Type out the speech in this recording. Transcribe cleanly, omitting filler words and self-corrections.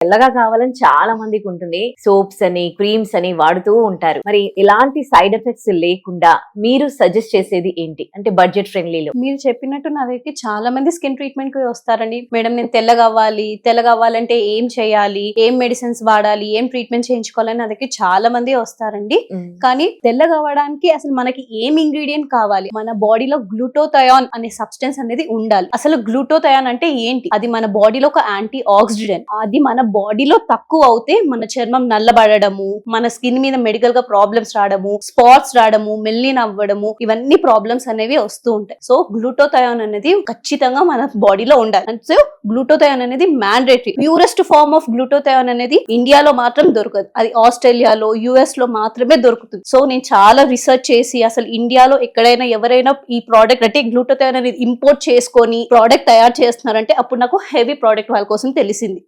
తెల్లగా కావాలని చాలా మందికి ఉంటుంది. సోప్స్ అని, క్రీమ్స్ అని వాడుతూ ఉంటారు. మరి ఇలాంటి సైడ్ ఎఫెక్ట్స్ లేకుండా మీరు సజెస్ట్ చేసేది ఏంటి? అంటే బడ్జెట్ ఫ్రెండ్లీలో. మీరు చెప్పినట్టు నా దగ్గరికి చాలా మంది స్కిన్ ట్రీట్మెంట్ కి వస్తారండి. మేడం నేను తెల్లగా అవ్వాలంటే ఏం చేయాలి, ఏం మెడిసిన్స్ వాడాలి, ఏం ట్రీట్మెంట్ చేయించుకోవాలని నా దగ్గరికి చాలా మంది వస్తారండి. కానీ తెల్లగా అవ్వడానికి అసలు మనకి ఏం ఇంగ్రీడియంట్ కావాలి? మన బాడీలో గ్లూటోథయాన్ అనే సబ్స్టెన్స్ అనేది ఉండాలి. అసలు గ్లూటోథయాన్ అంటే ఏంటి? అది మన బాడీలో ఒక యాంటీ ఆక్సిడెంట్. అది మన బాడీలో తక్కువ అవుతే మన చర్మం నల్లబడము, మన స్కిన్ మీద మెడికల్ గా ప్రాబ్లమ్స్ రావడము, స్పాట్స్ రావడము, మెల్లిన్ అవ్వడము, ఇవన్నీ ప్రాబ్లమ్స్ అనేవి వస్తూ ఉంటాయి. సో గ్లూటోథయాన్ అనేది ఖచ్చితంగా మన బాడీలో ఉండాలి. అండ్ సో గ్లూటోథయాన్ అనేది mandatory. Purest form of glutathione అనేది ఇండియాలో మాత్రం దొరకదు. అది ఆస్ట్రేలియాలో, యుఎస్ లో మాత్రమే దొరుకుతుంది. సో నేను చాలా రీసెర్చ్ చేసి అసలు ఇండియాలో ఎక్కడైనా ఎవరైనా ఈ ప్రోడక్ట్ అంటే గ్లూటోథయాన్ అనేది ఇంపోర్ట్ చేసుకొని ప్రోడక్ట్ తయారు చేస్తున్నారంటే అప్పుడు నాకు హెవీ ప్రోడక్ట్ వాళ్ళ కోసం తెలిసింది.